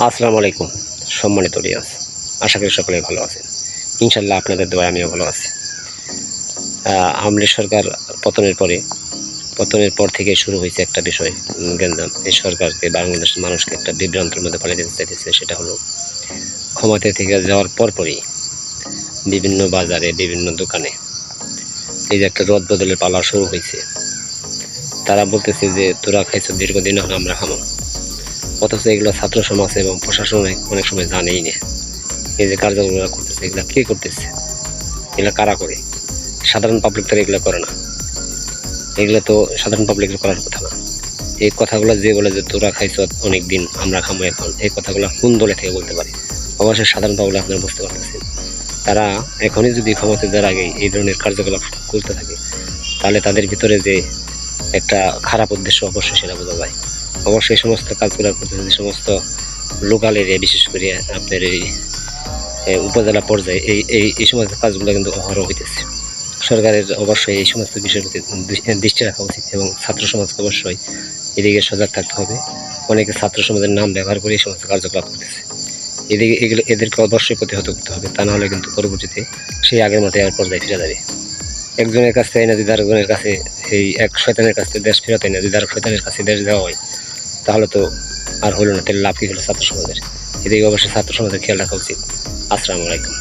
আসসালামু আলাইকুম সম্মানিত রিয়াজ, আশা করি সকলেই ভালো আছেন। ইনশাল্লাহ আপনাদের দোয়ায় আমিও ভালো আছি। আওয়ামী লীগ সরকার পতনের পর থেকে শুরু হয়েছে একটা বিষয়, গ্যাঞ্জাম। এই সরকারকে বাংলাদেশের মানুষকে একটা বিভ্রান্তের মধ্যে পালিয়ে দিতে চাইতেছে। সেটা হলো ক্ষমতা থেকে যাওয়ার পরপরই বিভিন্ন বাজারে, বিভিন্ন দোকানে এই যে একটা রদ বদলের পালা শুরু হয়েছে। তারা বলতেছে যে তোরা খাইছ দীর্ঘদিন হলে আমরা খামো, অথচ এগুলো ছাত্র সমাজ এবং প্রশাসন অনেক সময় জানেই না। এই যে কার্যক্রমগুলো করতেছে, এগুলা কে করতেছে, এগুলা কারা করে? সাধারণ পাবলিক তো এগুলো করে না। এগুলো তো সাধারণ পাবলিকের করার কথা না। এই কথাগুলো যে বলে যে তোরা খাইছ অনেক দিন, আমরা খামো এখন, এই কথাগুলো কোন দলে থেকে বলতে পারে? অবশ্যই সাধারণ পাবলিক আপনারা বুঝতে পারতেছেন। তারা এখনই যদি ক্ষমতা দেওয়ার আগে এই ধরনের কার্যকলাপ করতে থাকে, তাহলে তাদের ভিতরে যে একটা খারাপ উদ্দেশ্য অবশ্যই সেটা বোঝা যায়। অবশ্যই এই সমস্ত কাজগুলো করতেছে যে সমস্ত লোকাল এরিয়া, বিশেষ করে আপনার এই উপজেলা পর্যায়ে এই সমস্ত কাজগুলো কিন্তু অহরহ হইতেছে। সরকারের অবশ্যই এই সমস্ত বিষয়ের প্রতি দৃষ্টি রাখা উচিত এবং ছাত্র সমাজকে অবশ্যই এদিকে সজাগ থাকতে হবে। অনেকে ছাত্র সমাজের নাম ব্যবহার করে এই সমস্ত কার্যকলাপ করতেছে। এদেরকে অবশ্যই প্রতিহত করতে হবে, তা নাহলে কিন্তু পরবর্তীতে সেই আগের মতো আর পর্যায়ে ফিরে যাবে। একজনের কাছ থেকে না যদি আরেকজনের কাছে, এই এক শয়তানের কাছ থেকে দেশ ফেরত হয় না, যদি আরেক শয়তানের কাছে দেশ দেওয়া হয়, তাহলে তো আর হলো না। তাহলে লাভ কি হলো ছাত্র সমাজের? এদিকে অবশ্যই ছাত্র সমাজের খেয়াল রাখা উচিত। আসসালামু আলাইকুম।